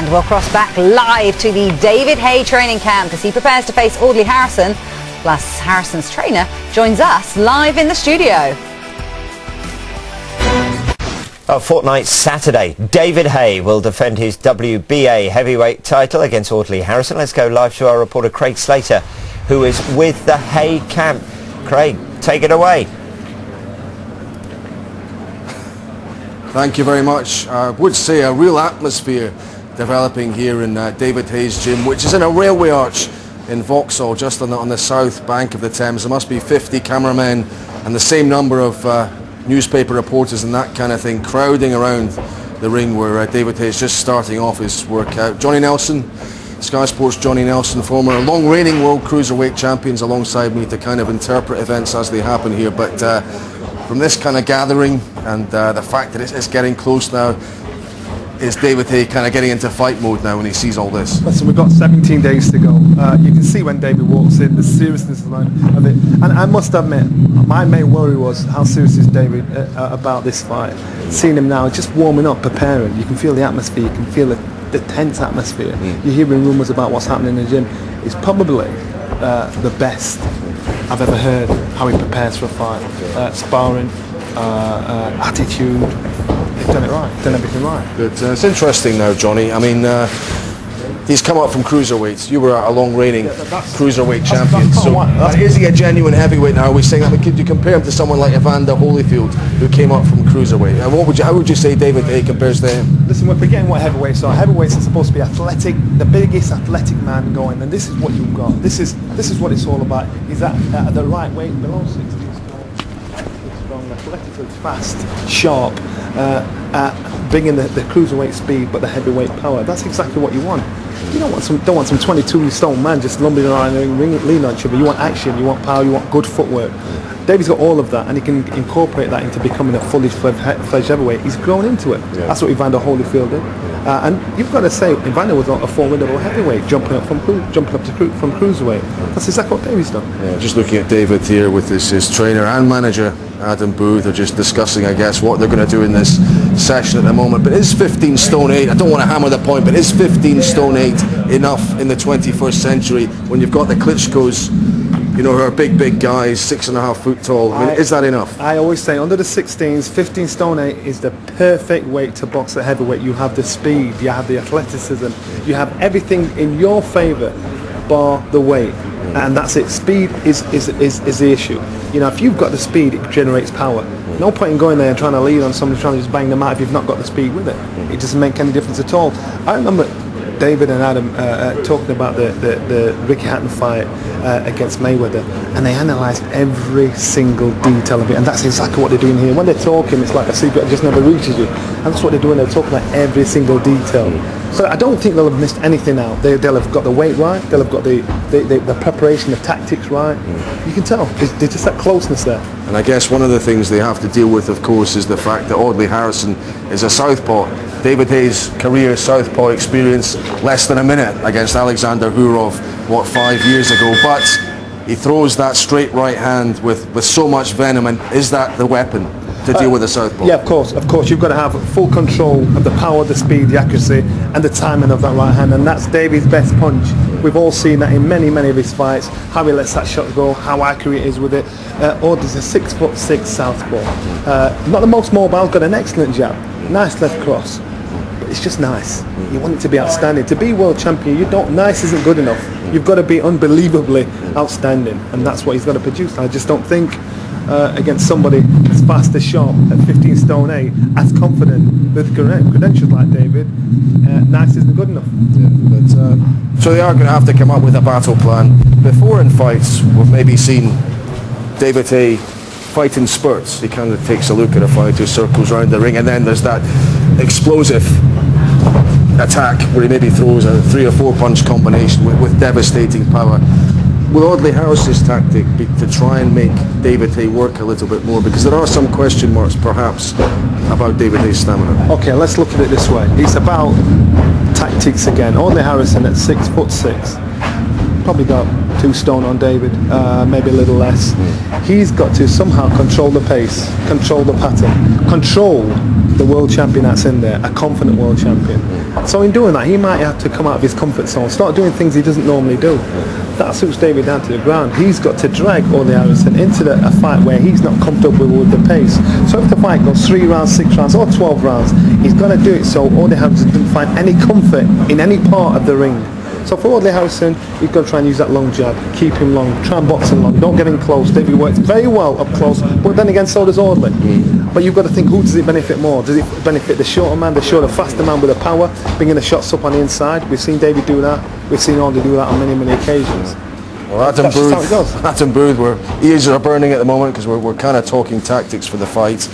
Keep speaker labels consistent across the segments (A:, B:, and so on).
A: And we'll cross back live to the David Haye training camp as he prepares to face Audley Harrison. Plus, Harrison's trainer joins us live in the studio.
B: A fortnight Saturday, David Haye will defend his WBA heavyweight title against Audley Harrison. Let's go live to our reporter Craig Slater, who is with the Haye camp. Craig, take it away.
C: Thank you very much. I would say a real atmosphere developing here in David Haye's gym, which is in a railway arch in Vauxhall, just on the south bank of the Thames. There must be 50 cameramen and the same number of newspaper reporters and that kind of thing crowding around the ring where David Haye is just starting off his workout. Johnny Nelson, Sky Sports' Johnny Nelson, former long-reigning world cruiserweight champions, alongside me to kind of interpret events as they happen here. But from this kind of gathering and the fact that it's getting close now, is David Haye kind of getting into fight mode now when he sees all this?
D: Listen, we've got 17 days to go. You can see when David walks in the seriousness of it. And I must admit, my main worry was how serious is David about this fight. Seeing him now, just warming up, preparing. You can feel the atmosphere, you can feel the tense atmosphere. You're hearing rumours about what's happening in the gym. It's probably the best I've ever heard how he prepares for a fight. Sparring, attitude. They've done it right, done everything right.
C: Good. It's interesting now, Johnny. I mean, he's come up from cruiserweights. You were a long-reigning cruiserweight champion. So is he a genuine heavyweight now? Are we saying that? Could you compare him to someone like Evander Holyfield, who came up from cruiserweight? How would you say David Haye compares to him?
D: Listen, we're forgetting what heavyweights are. Heavyweights are supposed to be athletic, the biggest athletic man going, and this is what you've got. This is what it's all about. He's at the right weight, below 60. Strong, athletically fast, sharp, bringing the cruiserweight speed but the heavyweight power. That's exactly what you want. You don't want some 22-stone man just lumbering around and leaning on each other. You want action, you want power, you want good footwork. David's got all of that, and he can incorporate that into becoming a fully fledged heavyweight. He's grown into it. Yeah. That's what Evander Holyfield did. And you've got to say, Evander was not a formidable heavyweight, jumping up from cruiserweight. That's exactly what David's done.
C: Yeah, just looking at David here with his trainer and manager, Adam Booth, are just discussing, I guess, what they're going to do in this session at the moment. But is 15 stone 8, I don't want to hammer the point, but is 15 stone 8 enough in the 21st century when you've got the Klitschko's, you know, who are big guys, 6.5 foot tall? I mean, is that enough?
D: I always say under the 16s, 15 stone 8 is the perfect weight to box at heavyweight. You have the speed, you have the athleticism, you have everything in your favour bar the weight. And that's it. Speed is the issue. You know, if you've got the speed, it generates power. No point in going there and trying to lead on somebody, trying to just bang them out if you've not got the speed with it. It doesn't make any difference at all. I remember David and Adam talking about the Ricky Hatton fight against Mayweather, and they analysed every single detail of it, and that's exactly what they're doing here. When they're talking, it's like a secret that just never reaches you, and that's what they're doing. They're talking about every single detail. So I don't think they'll have missed anything out. They'll have got the weight right, they'll have got the preparation, the tactics right. You can tell, there's just that closeness there.
C: And I guess one of the things they have to deal with, of course, is the fact that Audley Harrison is a southpaw. David Haye's career southpaw experience, less than a minute against Alexander Hurov, 5 years ago. But he throws that straight right hand with so much venom, and is that the weapon to deal with a southpaw?
D: Yeah, of course. You've got to have full control of the power, the speed, the accuracy, and the timing of that right hand, and that's David's best punch. We've all seen that in many of his fights, how he lets that shot go, how accurate he is with it. Audley's a 6'6" southpaw. Not the most mobile, got an excellent jab, nice left cross. But it's just nice. You want it to be outstanding. To be world champion, nice isn't good enough. You've got to be unbelievably outstanding, and that's what he's got to produce. I just don't think against somebody as fast, as sharp, at 15 stone 8, as confident with credentials like David, nice isn't good enough.
C: Yeah, but so they are going to have to come up with a battle plan. Before in fights, we've maybe seen David Haye fight in spurts. He kind of takes a look at a fighter, circles around the ring, and then there's that explosive attack where he maybe throws a 3 or 4 punch combination with devastating power. Will Audley Harrison's tactic be to try and make David Haye work a little bit more? Because there are some question marks perhaps about David Haye's stamina.
D: Okay, let's look at it this way. It's about tactics again. Audley Harrison at 6'6", probably got 2 stone on David, maybe a little less. He's got to somehow control the pace, control the pattern, control the world champion that's in there, a confident world champion. So in doing that, he might have to come out of his comfort zone, start doing things he doesn't normally do. That suits David down to the ground. He's got to drag Ole Harrison into a fight where he's not comfortable with the pace. So if the fight goes 3 rounds, 6 rounds or 12 rounds, he's got to do it so Ole Harrison doesn't find any comfort in any part of the ring. So for Ole Harrison, he's got to try and use that long jab, keep him long, try and box him long, don't get him close. David works very well up close, but then again so does Audley. But you've got to think, who does it benefit more? Does it benefit the shorter man, the faster man with the power, bringing the shots up on the inside? We've seen David do that, we've seen Audley do that on many, many occasions.
C: Well, Adam Booth, where ears are burning at the moment because we're kind of talking tactics for the fight.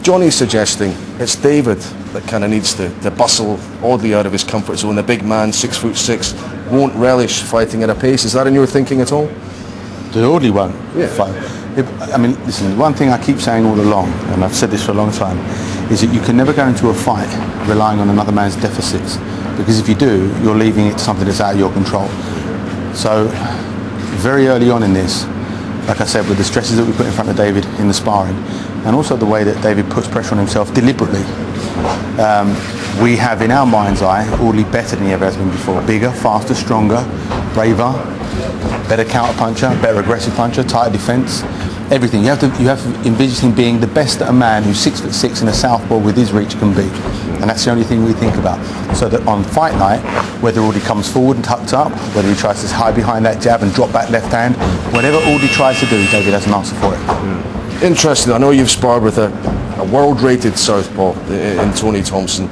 C: Johnny's suggesting it's David that kind of needs to bustle Audley out of his comfort zone. The big man, 6'6", won't relish fighting at a pace. Is that in your thinking at all?
E: The Audley won't fight. I mean, listen, one thing I keep saying all along, and I've said this for a long time, is that you can never go into a fight relying on another man's deficits, because if you do, you're leaving it to something that's out of your control. So, very early on in this, like I said, with the stresses that we put in front of David in the sparring, and also the way that David puts pressure on himself deliberately, we have in our mind's eye Audley better than he ever has been before. Bigger, faster, stronger, braver, better counter puncher, better aggressive puncher, tighter defence, everything. You have to envisage him being the best that a man who's 6'6" in a southpaw with his reach can be. And that's the only thing we think about. So that on fight night, whether Audley comes forward and tucked up, whether he tries to hide behind that jab and drop back left hand, whatever Audley tries to do, David has an answer for it.
C: Interesting. I know you've sparred with a world-rated southpaw in Tony Thompson.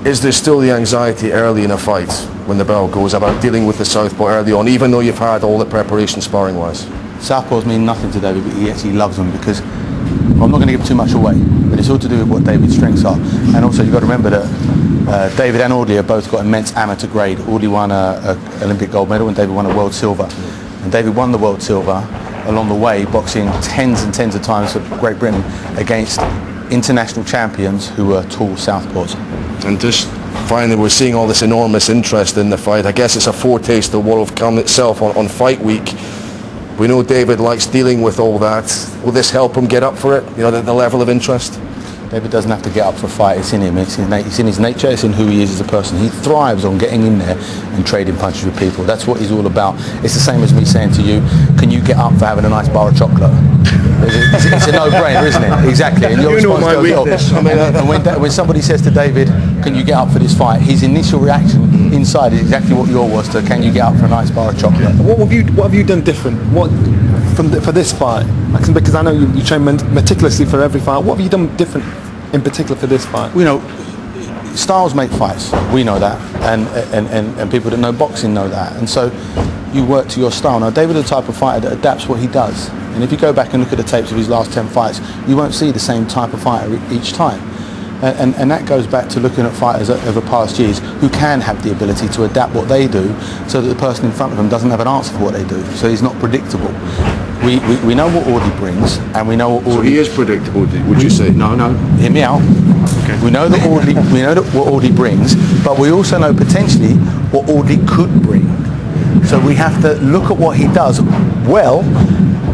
C: Is there still the anxiety early in a fight when the bell goes about dealing with the southpaw early on, even though you've had all the preparation sparring-wise?
E: Southpaws mean nothing to David, but he actually loves them because, well, I'm not going to give too much away, but it's all to do with what David's strengths are. And also you've got to remember that David and Audley have both got immense amateur grade. Audley won an Olympic gold medal and David won a world silver. And David won the world silver along the way, boxing tens and tens of times for Great Britain against international champions who were tall southpaws.
C: And just finally, we're seeing all this enormous interest in the fight. I guess it's a foretaste of what will come itself on fight week. We know David likes dealing with all that. Will this help him get up for it? You know, the level of interest?
E: David doesn't have to get up for a fight. It's in him. It's in his nature. It's in who he is as a person. He thrives on getting in there and trading punches with people. That's what he's all about. It's the same as me saying to you, can you get up for having a nice bar of chocolate? It's a no-brainer, isn't it? Exactly. And your response goes, and when somebody says to David, can you get up for this fight? His initial reaction inside is exactly what yours was to, can you get up for a nice bar of chocolate?
D: What have you done different? For this fight? Because I know you train meticulously for every fight. What have you done different in particular for this fight?
E: You know, styles make fights. We know that, and people that know boxing know that. And so you work to your style. Now, David is the type of fighter that adapts what he does. And if you go back and look at the tapes of his last 10 fights, you won't see the same type of fighter each time. And that goes back to looking at fighters over past years who can have the ability to adapt what they do so that the person in front of them doesn't have an answer for what they do. So he's not predictable. We know what Audley brings, and we know what Audley...
C: So he is predictable, would you say?
E: No, hear me out. Okay. We know that what Audley brings, but we also know potentially what Audley could bring. So we have to look at what he does well,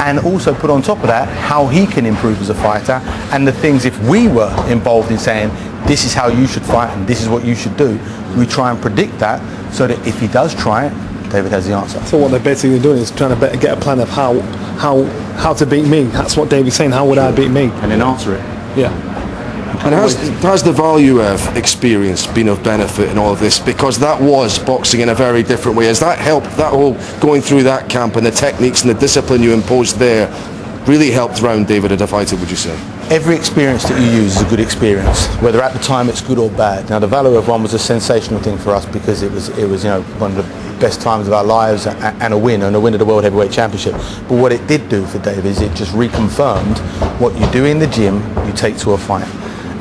E: and also put on top of that how he can improve as a fighter, and the things, if we were involved in saying this is how you should fight and this is what you should do, we try and predict that so that if he does try it, David has the answer.
D: So what they're basically doing is trying to get a plan of how to beat me. That's what David's saying. How would I beat me?
E: And then answer it.
D: Yeah.
C: And has the value of experience been of benefit in all of this? Because that was boxing in a very different way. Has that helped, that whole going through that camp and the techniques and the discipline you imposed there really helped round David as a fighter, would you say?
E: Every experience that you use is a good experience, whether at the time it's good or bad. Now, the Valor of One was a sensational thing for us because it was one of the best times of our lives and a win of the World Heavyweight Championship. But what it did do for David is it just reconfirmed what you do in the gym, you take to a fight.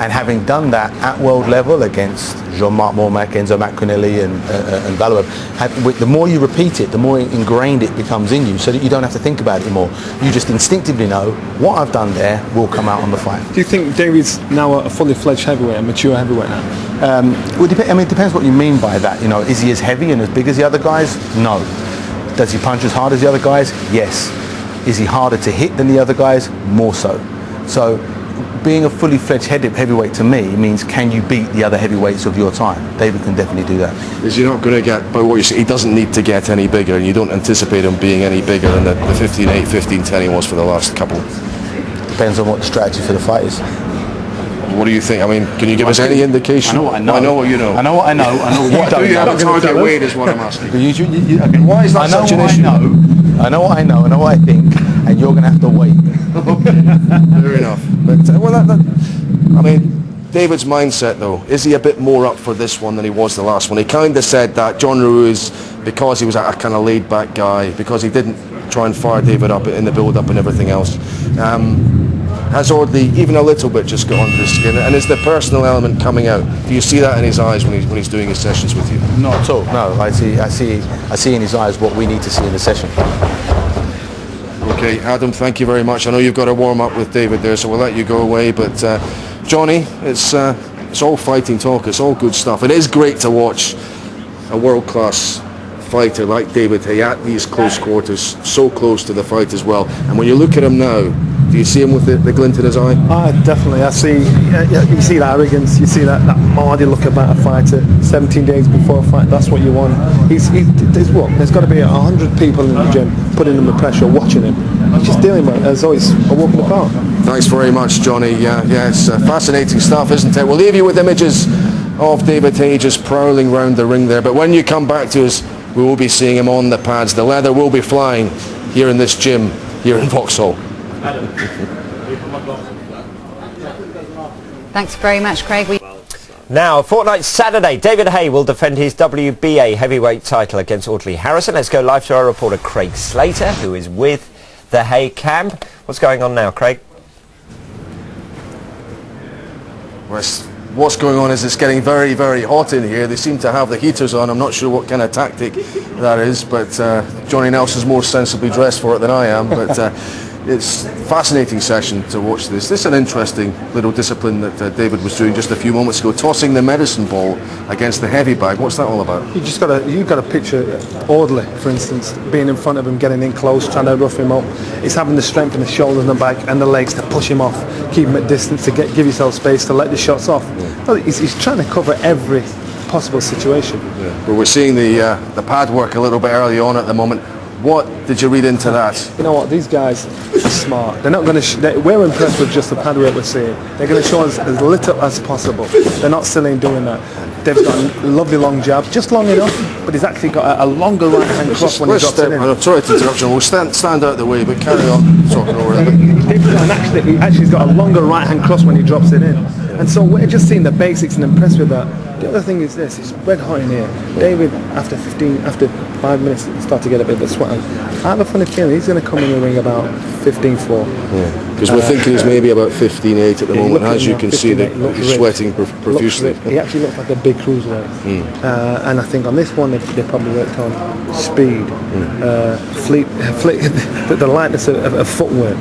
E: And having done that at world level against Jean-Marc Mormac, Enzo McQuinelli and Valor, the more you repeat it, the more ingrained it becomes in you, so that you don't have to think about it anymore. You just instinctively know what I've done there will come out on the fight.
D: Do you think David's now a fully fledged heavyweight, a mature heavyweight now?
E: Well, it depends what you mean by that. You know, is he as heavy and as big as the other guys? No. Does he punch as hard as the other guys? Yes. Is he harder to hit than the other guys? More so. So being a fully fledged heavyweight to me means, can you beat the other heavyweights of your time? David can definitely do that.
C: Is he not going to get, by what you say, he doesn't need to get any bigger, and you don't anticipate him being any bigger than the 15-8, 15-10 he was for the last couple?
E: Depends on what the strategy for the fight is.
C: What do you think? I mean, can you give us any indication?
E: I know what I know.
C: I know what you know.
E: I know what I know. I know what you
C: What
E: don't
C: do you
E: know.
C: have a target weight is what I'm asking.
E: Okay.
C: Why is that such an issue?
E: I know what I know. I know what I think, and you're going to have to wait.
C: Fair enough. But I mean, David's mindset though, is he a bit more up for this one than he was the last one? He kind of said that John Ruiz, because he was a kind of laid back guy, because he didn't try and fire David up in the build up and everything else, has Audley even a little bit just got under his skin? And is the personal element coming out? Do you see that in his eyes when he's doing his sessions with you?
E: Not at all. No, I see in his eyes what we need to see in the session.
C: Okay, Adam, thank you very much. I know you've got to warm up with David there, so we'll let you go away. But Johnny, it's all fighting talk. It's all good stuff. It is great to watch a world-class fighter like David Haye at these close quarters, so close to the fight as well. And when you look at him now, do you see him with the glint in his eye?
D: Definitely. I see. You see that arrogance. You see that mardy look about a fighter. 17 days before a fight, that's what you want. There's got to be 100 people in the gym putting him the pressure, watching him. He's just dealing with it as though he's a walk in the park.
C: Thanks very much, Johnny. Yeah, it's fascinating stuff, isn't it? We'll leave you with images of David Haye just prowling round the ring there. But when you come back to us, we will be seeing him on the pads. The leather will be flying here in this gym here in Vauxhall.
A: Thanks very much, Craig.
B: Now, a fortnight Saturday, David Haye will defend his WBA heavyweight title against Audley Harrison. Let's go live to our reporter Craig Slater, who is with the Haye camp. What's going on now, Craig?
C: What's going on is it's getting very, very hot in here. They seem to have the heaters on. I'm not sure what kind of tactic that is, but Johnny Nelson's more sensibly dressed for it than I am. But it's a fascinating session to watch this. This is an interesting little discipline that David was doing just a few moments ago, tossing the medicine ball against the heavy bag. What's that all about?
D: You've got to picture Audley, for instance, being in front of him, getting in close, trying to rough him up. It's having the strength in the shoulders and the back and the legs to push him off, keep him at distance, to give yourself space to let the shots off. Yeah. Well, he's trying to cover every possible situation.
C: Yeah. But we're seeing the pad work a little bit early on at the moment. What did you read into that?
D: You know what, these guys are smart. They're not going to. We're impressed with just the pad work we're seeing. They're going to show us as little as possible. They're not silly in doing that. Dave's got a lovely long jab, just long enough, but he's actually got a longer right hand cross when he drops it in.
C: I'm sorry to interrupt you. We'll stand out the way, but carry on talking over it.
D: He actually's got a longer right hand cross when he drops it in. And so we're just seeing the basics and impressed with that. The other thing is this, it's red hot in here. David, after 5 minutes, start to get a bit of a sweat. I have a funny feeling he's going to come in the ring about 15-4.
C: Yeah, because we're thinking he's maybe about 15-8 at the moment. As you can see, he's sweating profusely.
D: He actually looks like a big cruiserweight. And I think on this one, they probably worked on speed, the lightness of footwork,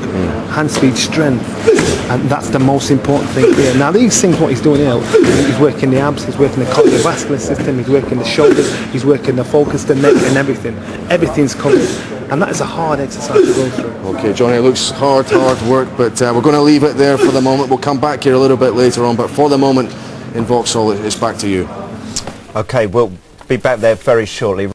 D: hand speed, strength. And that's the most important thing here. Now these things, what he's doing here, he's working the abs, he's working the cardiovascular system, he's working the shoulders, he's working the focus, the neck and everything. Everything's covered. And that is a hard exercise to go through.
C: Okay, Johnny, it looks hard work, but we're going to leave it there for the moment. We'll come back here a little bit later on, but for the moment in Vauxhall, it's back to you.
B: Okay, we'll be back there very shortly.